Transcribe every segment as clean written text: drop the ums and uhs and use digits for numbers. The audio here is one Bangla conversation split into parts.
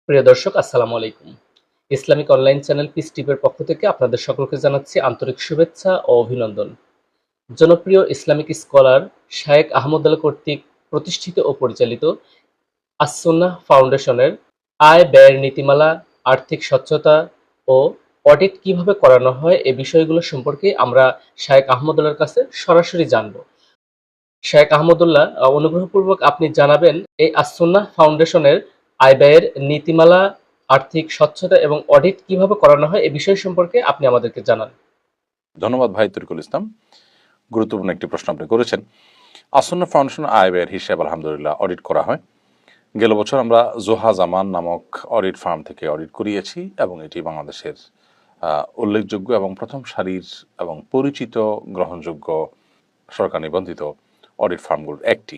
প্রিয় দর্শক আসসালামু আলাইকুম। ইসলামিক অনলাইন চ্যানেল পিস টিভির পক্ষ থেকে আপনাদের সকলকে জানাচ্ছি আন্তরিক শুভেচ্ছা ও অভিনন্দন। জনপ্রিয় ইসলামিক স্কলার শায়েখ আহমদুল্লাহ কর্তৃক প্রতিষ্ঠিত ও পরিচালিত আস-সুন্নাহ ফাউন্ডেশনের আয় ব্যয়ের নীতিমালা, আর্থিক স্বচ্ছতা ও অডিট কিভাবে করানো হয় এ বিষয়গুলো সম্পর্কে আমরা শায়েখ আহমদুল্লাহর কাছে সরাসরি জানব। শায়েখ আহমদুল্লাহ, অনুগ্রহপূর্বক আপনি জানাবেন এই আস-সুন্নাহ ফাউন্ডেশনের আয় ব্যয়ের নীতিমালা, আর্থিক স্বচ্ছতা এবং অডিট কিভাবে করানো হয় এ বিষয় সম্পর্কে আপনি আমাদেরকে জানান। ধন্যবাদ ভাই তরিকুল ইসলাম। গুরুত্বপূর্ণ একটি প্রশ্ন আপনি করেছেন। আসন্না ফাউন্ডেশন আয় ব্যয়ের হিসাব আলহামদুলিল্লাহ অডিট করা হয়। গেল বছর আমরা জোহা জামান নামক অডিট ফার্ম থেকে অডিট করিয়েছি এবং এটি বাংলাদেশের উল্লেখযোগ্য এবং প্রথম সারির এবং পরিচিত গ্রহণযোগ্য সরকার নিবন্ধিত অডিট ফার্মগুলোর একটি।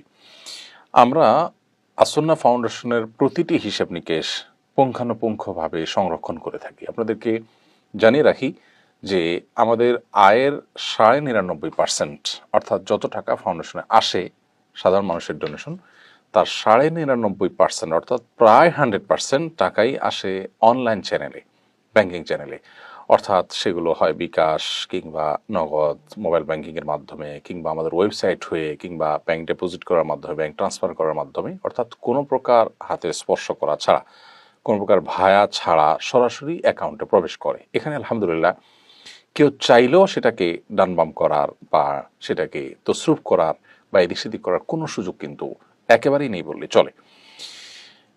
আমরা আসন্না ফাউন্ডেশনের প্রতিটি হিসাব নিকেশ পুঙ্খানুপুঙ্খভাবে সংরক্ষণ করে থাকি। আপনাদেরকে জানিয়ে রাখি যে আমাদের আয়ের ৯৯.৫%, অর্থাৎ যত টাকা ফাউন্ডেশনে আসে সাধারণ মানুষের ডোনেশন, তার ৯৯.৫% অর্থাৎ প্রায় 100% টাকাই আসে অনলাইন চ্যানেলে, ব্যাংকিং চ্যানেলে। অর্থাৎ সেগুলো হয় বিকাশ কিংবা নগদ, মোবাইল ব্যাংকিংয়ের মাধ্যমে, কিংবা আমাদের ওয়েবসাইট হয়ে, কিংবা ব্যাংক ডিপোজিট করার মাধ্যমে, ব্যাংক ট্রান্সফার করার মাধ্যমে, অর্থাৎ কোনো প্রকার হাতে স্পর্শ করা ছাড়া, কোনো প্রকার ভায়া ছাড়া সরাসরি অ্যাকাউন্টে প্রবেশ করে। এখানে আলহামদুলিল্লাহ কেউ চাইলেও সেটাকে ডানবাম করার বা সেটাকে তসরুফ করার বা এদিক সেদিক করার কোনো সুযোগ কিন্তু একেবারেই নেই বললে চলে।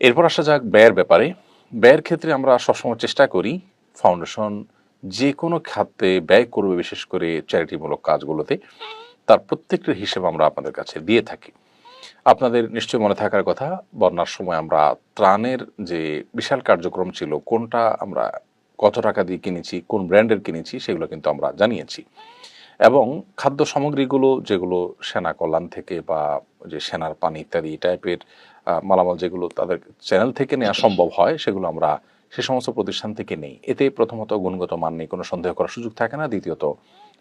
এরপর আসা যাক ব্যয়ের ব্যাপারে। ব্যয়ের ক্ষেত্রে আমরা সবসময় চেষ্টা করি ফাউন্ডেশন যে কোনো খাতে ব্যয় করবে, বিশেষ করে চ্যারিটিমূলক কাজগুলোতে, তার প্রত্যেকটা হিসেব আমরা আপনাদের কাছে দিয়ে থাকি। আপনাদের নিশ্চয়ই মনে থাকার কথা, বন্যার সময় আমরা ত্রাণের যে বিশাল কার্যক্রম ছিল, কোনটা আমরা কত টাকা দিয়ে কিনেছি, কোন ব্র্যান্ডের কিনেছি, সেগুলো কিন্তু আমরা জানিয়েছি। এবং খাদ্য সামগ্রীগুলো যেগুলো সেনা কল্যাণ থেকে বা যে সেনার পানি ইত্যাদি টাইপের মালামাল যেগুলো তাদের চ্যানেল থেকে নেওয়া সম্ভব হয়, সেগুলো আমরা সে সমস্ত প্রতিষ্ঠান থেকে নেই। এতে প্রথমত গুণগত মান নিয়ে কোনো সন্দেহ করার সুযোগ থাকে না, দ্বিতীয়ত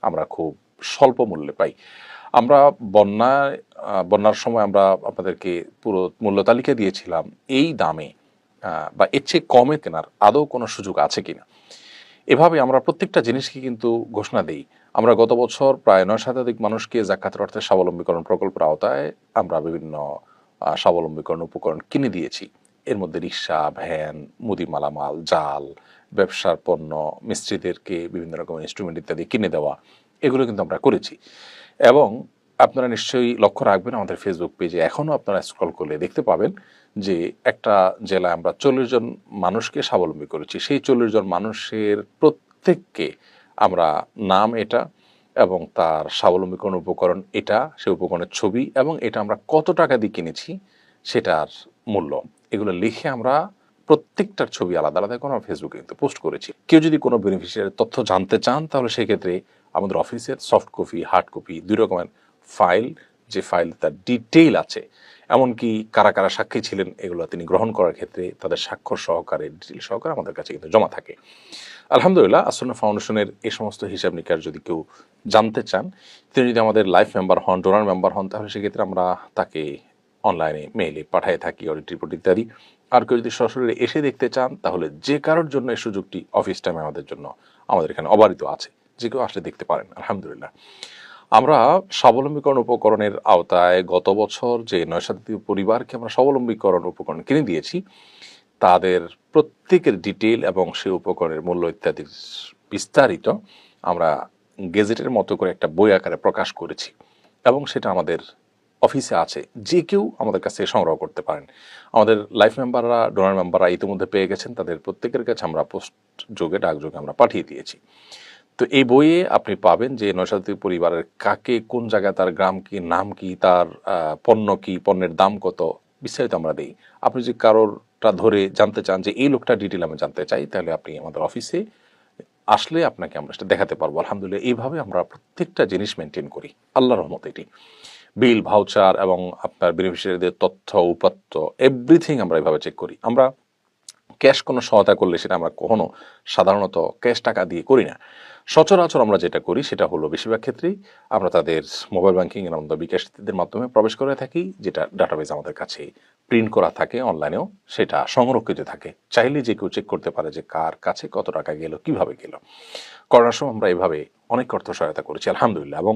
আমরা খুব স্বল্প মূল্যে পাই। আমরা বন্যার সময় আমরা আপনাদেরকে পুরো মূল্য তালিকা দিয়েছিলাম, এই দামে বা এর চেয়ে কমে কেনার আদৌ কোনো সুযোগ আছে কিনা। এভাবে আমরা প্রত্যেকটা জিনিসকে কিন্তু ঘোষণা দিই। আমরা গত বছর প্রায় ৯ শতাধিক মানুষকে জাকাতের অর্থে স্বাবলম্বীকরণ প্রকল্পের আওতায় আমরা বিভিন্ন স্বাবলম্বীকরণ উপকরণ কিনে দিয়েছি। এর মধ্যে রিক্সা, ভ্যান, মুদি মালামাল, জাল, ব্যবসার পণ্য, মিস্ত্রিদেরকে বিভিন্ন রকম ইনস্ট্রুমেন্ট ইত্যাদি কিনে দেওয়া, এগুলো কিন্তু আমরা করেছি। এবং আপনারা নিশ্চয়ই লক্ষ্য রাখবেন, আমাদের ফেসবুক পেজে এখনও আপনারা স্ক্রল করলে দেখতে পাবেন যে একটা জেলায় আমরা ৪০ জন মানুষকে স্বাবলম্বী করেছি। সেই ৪০ জন মানুষের প্রত্যেককে আমরা নাম এটা এবং তার স্বাবলম্বীকরণ উপকরণ এটা, সে উপকরণের ছবি এবং এটা আমরা কত টাকা দিয়ে কিনেছি সেটার মূল্য, এগুলো লিখে আমরা প্রত্যেকটার ছবি আলাদা আলাদা করে আমরা ফেসবুকে কিন্তু পোস্ট করেছি। কেউ যদি কোনো বেনিফিশিয়ারির তথ্য জানতে চান, তাহলে সেক্ষেত্রে আমাদের অফিসের সফট কপি, হার্ড কপি, দুই রকমের ফাইল, যে ফাইল তার ডিটেইল আছে, এমনকি কারা কারা সাক্ষী ছিলেন এগুলো তিনি গ্রহণ করার ক্ষেত্রে তাদের স্বাক্ষর সহকারে, ডিটেইল সহকারে আমাদের কাছে কিন্তু জমা থাকে। আলহামদুলিল্লাহ, আসন্না ফাউন্ডেশনের এই সমস্ত হিসাব নিকাশ যদি কেউ জানতে চান, তিনি যদি আমাদের লাইফ মেম্বার হন, ডোনার মেম্বার হন, তাহলে সেক্ষেত্রে আমরা তাকে অনলাইনে মেইলে পাঠিয়ে থাকি অডিট রিপোর্ট ইত্যাদি। আর কেউ যদি সরাসরি এসে দেখতে চান, তাহলে যে কারোর জন্য এই সুযোগটি অফিস টাইমে আমাদের জন্য, আমাদের এখানে অবারিত আছে, যে কেউ আসলে দেখতে পারেন। আলহামদুলিল্লাহ, আমরা স্বাবলম্বীকরণ উপকরণের আওতায় গত বছর যে ৯ শতাধিক পরিবারকে আমরা স্বাবলম্বীকরণ উপকরণ কিনে দিয়েছি, তাদের প্রত্যেকের ডিটেইল এবং সেই উপকরণের মূল্য ইত্যাদি বিস্তারিত আমরা গেজেটের মতো করে একটা বই আকারে প্রকাশ করেছি এবং সেটা আমাদের অফিসে আছে, যে কেউ আমাদের কাছে সংগ্রহ করতে পারেন। আমাদের লাইফ মেম্বাররা, ডোনার মেম্বাররা ইতিমধ্যে পেয়ে গেছেন, তাদের প্রত্যেকের কাছে আমরা পোস্ট যোগে, ডাকযোগে আমরা পাঠিয়ে দিয়েছি। তো এই বইয়ে আপনি পাবেন যে ৯ শতাধিক পরিবারের কাকে, কোন জায়গায়, তার গ্রাম কি, নাম কি, তার পণ্য কি, পণ্যের দাম কত, বিস্তারিত আমরা দিই। আপনি যদি কারোরটা ধরে জানতে চান যে এই লোকটা ডিটেল আমি জানতে চাই, তাহলে আপনি আমাদের অফিসে আসলে আপনাকে আমরা সেটা দেখাতে পারবো। আলহামদুলিল্লাহ, এইভাবে আমরা প্রত্যেকটা জিনিস মেনটেন করি, আল্লাহর রহমতে। এটি বিল, ভাউচার এবং আপনার বেনিফিশিয়ারিদের তথ্য উপাত্ত এভরিথিং আমরা এভাবে চেক করি। আমরা ক্যাশ কোনো সহায়তা করলে সেটা আমরা কখনো সাধারণত ক্যাশ টাকা দিয়ে করি না। সচরাচর আমরা যেটা করি সেটা হলো বেশিরভাগ ক্ষেত্রেই আমরা তাদের মোবাইল ব্যাংকিং এর মধ্যে বিকাশ ইত্যাদির মাধ্যমে প্রবেশ করে থাকি, যেটা ডাটাবেজ আমাদের কাছে প্রিন্ট করা থাকে, অনলাইনেও সেটা সংরক্ষিত থাকে। চাইলে যে কেউ চেক করতে পারে যে কার কাছে কত টাকা গেল, কিভাবে গেল। করোনার সময় আমরা এভাবে অনেক অর্থ সহায়তা করেছি আলহামদুলিল্লাহ, এবং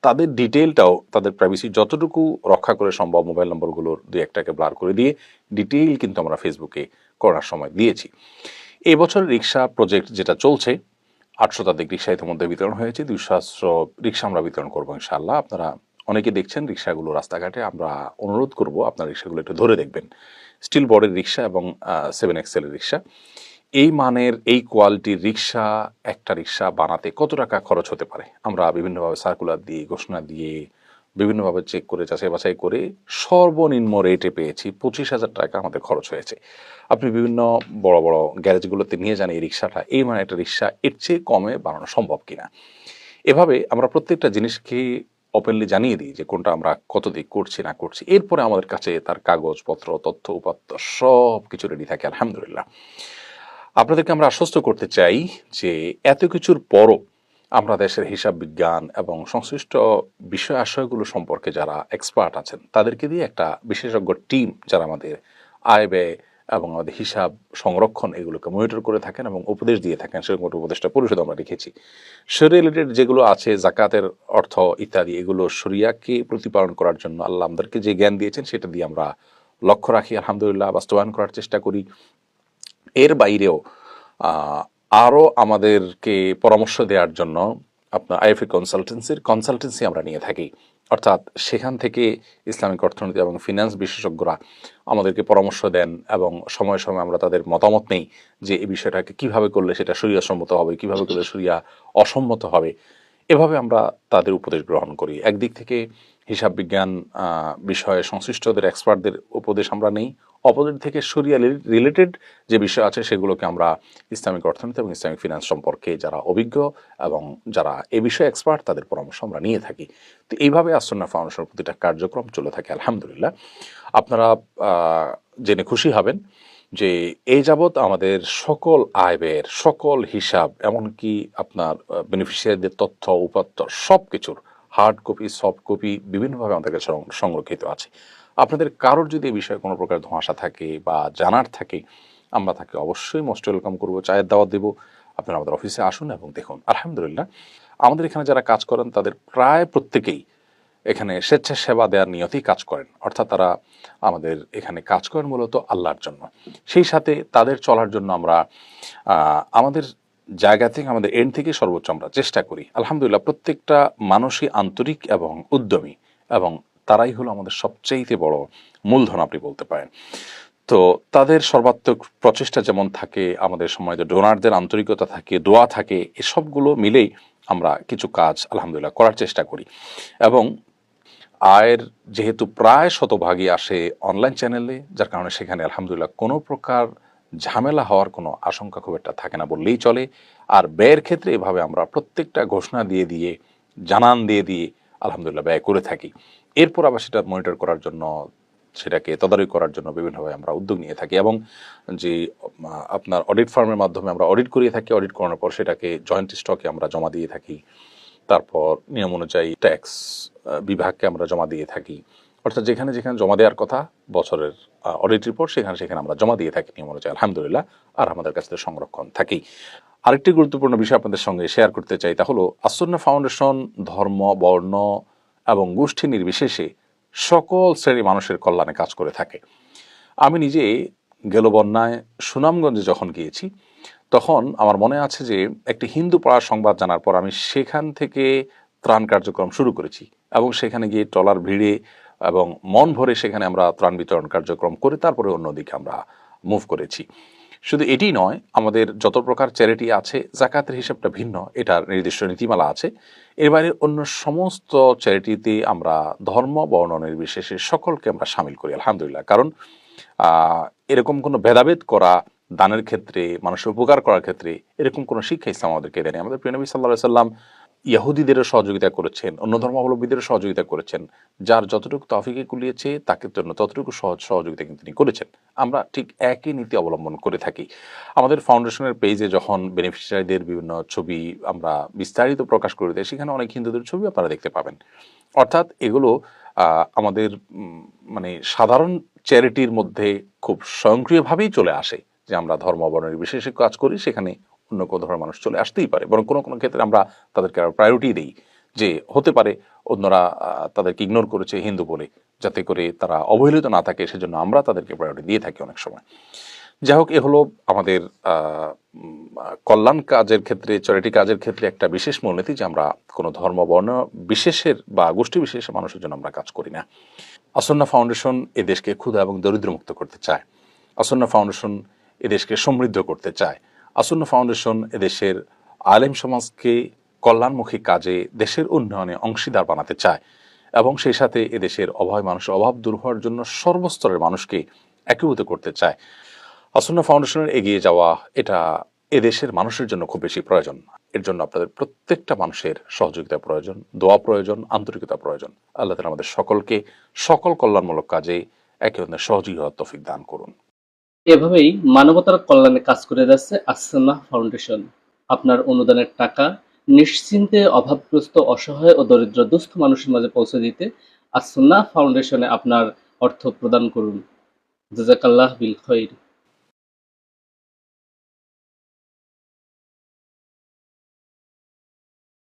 তাদের ডিটেইলটাও, তাদের প্রাইভেসি যতটুকু রক্ষা করে সম্ভব মোবাইল নম্বরগুলোর দুই একটাকে ব্লার করে দিয়ে ডিটেইল কিন্তু আমরা ফেসবুকে করোনার সময় দিয়েছি। এই বছর রিক্সা প্রজেক্ট যেটা চলছে, 800 শতাধিক রিক্সা ইতিমধ্যে বিতরণ হয়েছে, 200 রিক্সা আমরা বিতরণ করবো ইনশাআল্লাহ। আপনারা অনেকে দেখছেন রিক্সাগুলো রাস্তাঘাটে, আমরা অনুরোধ করব আপনার রিক্সাগুলো একটু ধরে দেখবেন। স্টিল বডির রিক্সা এবং 7XL এর রিক্সা, এই মানের এই কোয়ালিটির রিক্সা, একটা রিক্সা বানাতে কত টাকা খরচ হতে পারে আমরা বিভিন্নভাবে সার্কুলার দিয়ে, ঘোষণা দিয়ে, বিভিন্নভাবে চেক করে, যাচাই বাছাই করে সর্বনিম্ন রেটে পেয়েছি 25,000 টাকা আমাদের খরচ হয়েছে। আপনি বিভিন্ন বড় বড় গ্যারেজগুলোতে নিয়ে যান এই রিক্সাটা, এই মানে একটা রিক্সা এর চেয়ে কমে বানানো সম্ভব কিনা। এভাবে আমরা প্রত্যেকটা জিনিসকে ওপেনলি জানিয়ে দিই যে কোনটা আমরা কত দিক করছি না করছি। এরপরে আমাদের কাছে তার কাগজপত্র, তথ্য উপাত্ত সব কিছু রেডি থাকে আলহামদুলিল্লাহ। আপনাদেরকে আমরা আশ্বস্ত করতে চাই যে এত কিছুর পরও আমরা দেশের হিসাব বিজ্ঞান এবং সংশ্লিষ্ট বিষয় আশয়গুলো সম্পর্কে যারা এক্সপার্ট আছেন তাদেরকে দিয়ে একটা বিশেষজ্ঞ টিম, যারা আমাদের আয় ব্যয় এবং আমাদের হিসাব সংরক্ষণ এগুলোকে মনিটর করে থাকেন এবং উপদেশ দিয়ে থাকেন, সেরকম একটা উপদেষ্টা পরিষদ আমরা রেখেছি। শরিয়া রিলেটেড যেগুলো আছে, জাকাতের অর্থ ইত্যাদি, এগুলো শরিয়াকে প্রতিপালন করার জন্য আল্লাহ আমাদেরকে যে জ্ঞান দিয়েছেন সেটা দিয়ে আমরা লক্ষ্য রাখি আলহামদুলিল্লাহ, বাস্তবায়ন করার চেষ্টা করি। এর বাইরেও আরও আমাদেরকে পরামর্শ দেওয়ার জন্য আপনার আইএফএ কনসালটেন্সি আমরা নিয়ে থাকি, অর্থাৎ সেখান থেকে ইসলামিক অর্থনীতি এবং ফিন্যান্স বিশেষজ্ঞরা আমাদেরকে পরামর্শ দেন এবং সময়ে সময়ে আমরা তাদের মতামত নেই যে এই বিষয়টাকে কীভাবে করলে সেটা শরিয়া সম্মত হবে, কীভাবে করলে শরিয়া অসম্মত হবে। এভাবে আমরা তাদের উপদেশ গ্রহণ করি। একদিক থেকে হিসাব বিজ্ঞান বিষয়ে সংশ্লিষ্টদের এক্সপার্টদের উপদেশ আমরা নেই, অপোজিট থেকে শরিয়া রিলেটেড যে বিষয় আছে সেগুলোকে আমরা ইসলামিক অর্থনীতি এবং ইসলামিক ফিন্যান্স সম্পর্কে যারা অভিজ্ঞ এবং যারা এ বিষয়ে এক্সপার্ট তাদের পরামর্শ আমরা নিয়ে থাকি। তো এইভাবে আসন্না ফাউন্ডেশনের প্রতিটা কার্যক্রম চলে থাকে আলহামদুলিল্লাহ। আপনারা জেনে খুশি হবেন যে এই যাবৎ আমাদের সকল আয় ব্যয়ের সকল হিসাব, এমনকি আপনার বেনিফিশিয়ারিদের তথ্য উপাত্ত সব কিছুর হার্ড কপি, সফট কপি বিভিন্নভাবে আমাদের কাছে সংরক্ষিত আছে। আপনাদের কারোর যদি এই বিষয়ে কোনো প্রকার ধোঁয়াশা থাকে বা জানার থাকে, আমরা তাকে অবশ্যই মোস্ট ওয়েলকাম করবো, চায়ের দাওয়াত দেবো। আপনারা আমাদের অফিসে আসুন এবং দেখুন। আলহামদুলিল্লাহ আমাদের এখানে যারা কাজ করেন তাদের প্রায় প্রত্যেকেই এখানে স্বেচ্ছাসেবা দেওয়ার নিয়তেই কাজ করেন, অর্থাৎ তারা আমাদের এখানে কাজ করেন মূলত আল্লাহর জন্য। সেই সাথে তাদের চলার জন্য আমরা আমাদের জায়গা থেকে, আমাদের এন্ড থেকে সর্বোচ্চ আমরা চেষ্টা করি। আলহামদুলিল্লাহ প্রত্যেকটা মানুষই আন্তরিক এবং উদ্যমী, এবং তারাই হলো আমাদের সবচেয়ে বড় মূলধন আপনি বলতে পারেন। তো তাদের সর্বাত্মক প্রচেষ্টা যেমন থাকে, আমাদের সময় ডোনারদের আন্তরিকতা থাকে, দোয়া থাকে, এসবগুলো মিলেই আমরা কিছু কাজ আলহামদুলিল্লাহ করার চেষ্টা করি। এবং আয়ের যেহেতু প্রায় শতভাগই আসে অনলাইন চ্যানেলে, যার কারণে সেখানে আলহামদুলিল্লাহ কোনো প্রকার ঝামেলা হওয়ার কোনো আশঙ্কা খুব একটা থাকে না বললেই চলে। আর ব্যয়ের ক্ষেত্রে এভাবে আমরা প্রত্যেকটা ঘোষণা দিয়ে দিয়ে, জানান দিয়ে দিয়ে আলহামদুলিল্লাহ ব্যয় করে থাকি। এরপর আবার সেটা মনিটর করার জন্য, সেটাকে তদারকি করার জন্য বিভিন্নভাবে আমরা উদ্যোগ নিয়ে থাকি, এবং যে আপনার অডিট ফার্মের মাধ্যমে আমরা অডিট করিয়ে থাকি। অডিট করানোর পর সেটাকে জয়েন্ট স্টকে আমরা জমা দিয়ে থাকি, তারপর নিয়ম অনুযায়ী ট্যাক্স বিভাগকে আমরা জমা দিয়ে থাকি, অর্থাৎ যেখানে যেখানে জমা দেওয়ার কথা বছরের অডিট রিপোর্ট, সেখানে সেখানে আমরা জমা দিয়ে থাকি নিয়ম অনুযায়ী আলহামদুলিল্লাহ। আর আমাদের কাছে সংরক্ষণ থাকেই। আরেকটি গুরুত্বপূর্ণ বিষয় আপনাদের সঙ্গে শেয়ার করতে চাই, তা হলো আসন্না ফাউন্ডেশন ধর্ম, বর্ণ এবং গোষ্ঠী নির্বিশেষে সকল শ্রেণীর মানুষের কল্যাণে কাজ করে থাকে। আমি নিজে গেল বন্যায় সুনামগঞ্জে যখন গিয়েছি, তখন আমার মনে আছে যে একটি হিন্দু পাড়ার সংবাদ জানার পর আমি সেখান থেকে ত্রাণ কার্যক্রম শুরু করেছি, এবং সেখানে গিয়ে ট্রলার ভিড়ে এবং মন ভরে সেখানে আমরা ত্রাণ বিতরণ কার্যক্রম করে তারপরে অন্যদিকে আমরা মুভ করেছি। শুধু এটি নয়, আমাদের যত প্রকার চ্যারিটি আছে জাকাতের হিসাবটা ভিন্ন, এটার নির্দিষ্ট নীতিমালা আছে। এর বাইরে অন্য সমস্ত চ্যারিটিতে আমরা ধর্ম বর্ণ নির্বিশেষে সকলকে আমরা সামিল করি আলহামদুলিল্লাহ। কারণ এরকম কোনো ভেদাভেদ করা দানের ক্ষেত্রে, মানুষের উপকার করার ক্ষেত্রে এরকম কোনো শিক্ষা ইসলাম আমাদেরকে দেয়নি। আমাদের প্রিয় নবী সাল্লাল্লাহু আলাইহি সাল্লাম ইয়াহুদিদেরও সহযোগিতা করেছেন, অন্য ধর্মাবলম্বীদেরও সহযোগিতা করেছেন। যার যতটুকু তৌফিকে কুলিয়েছে তাকে জন্য ততটুকু সহযোগিতা কিন্তু তিনি করেছেন। আমরা ঠিক একই নীতি অবলম্বন করে থাকি। আমাদের ফাউন্ডেশনের পেজে যখন বেনিফিশিয়ারিদের বিভিন্ন ছবি আমরা বিস্তারিত প্রকাশ করে দেই, সেখানে অনেক হিন্দুদের ছবি আপনারা দেখতে পাবেন। অর্থাৎ এগুলো আমাদের মানে সাধারণ চ্যারিটির মধ্যে খুব স্বয়ংক্রিয়ভাবেই চলে আসে যে আমরা ধর্ম বর্ণের বিশেষে কাজ করি, সেখানে অন্য কোনো ধর্মের মানুষ চলে আসতেই পারে। বরং কোনো কোনো ক্ষেত্রে আমরা তাদেরকে আরও প্রায়োরিটি দিই, যে হতে পারে অন্যরা তাদেরকে ইগনোর করেছে হিন্দু বলে, যাতে করে তারা অবহেলিত না থাকে, সেজন্য আমরা তাদেরকে প্রায়োরিটি দিয়ে থাকি অনেক সময়। যাই হোক, এ হলো আমাদের কল্যাণ কাজের ক্ষেত্রে, চ্যারিটি কাজের ক্ষেত্রে একটা বিশেষ মূলনীতি, যে আমরা কোনো ধর্ম বর্ণ বিশেষের বা গোষ্ঠী বিশেষের মানুষের জন্য আমরা কাজ করি না। আসন্না ফাউন্ডেশন এদেশকে ক্ষুধা এবং দরিদ্রমুক্ত করতে চায়। আসন্না ফাউন্ডেশন এদেশকে সমৃদ্ধ করতে চায়। আসন্না ফাউন্ডেশন এদেশের আলেম সমাজকে কল্যাণমুখী কাজে দেশের উন্নয়নে অংশীদার বানাতে চায়, এবং সেই সাথে এদেশের অভাবী মানুষের অভাব দূর হওয়ার জন্য সর্বস্তরের মানুষকে একীভূত করতে চায়। আসন্না ফাউন্ডেশনের এগিয়ে যাওয়া এটা এদেশের মানুষের জন্য খুব বেশি প্রয়োজন। এর জন্য আপনাদের প্রত্যেকটা মানুষের সহযোগিতা প্রয়োজন, দোয়া প্রয়োজন, আন্তরিকতা প্রয়োজন। আল্লাহ তাআলা আমাদের সকলকে সকল কল্যাণমূলক কাজে একে অন্যের সহযোগী হওয়ার তৌফিক দান করুন। এভাবেই মানবতার কল্যাণে কাজ করে যাচ্ছে আসন্নাহ ফাউন্ডেশন। আপনার অনুদানের টাকা নিশ্চিন্তে অভাবগ্রস্ত, অসহায় ও দরিদ্র দুস্থ মানুষের মাঝে পৌঁছে দিতে আসন্নাহ ফাউন্ডেশনে আপনার অর্থ প্রদান করুন। জাযাকাল্লাহ বিল খৈর।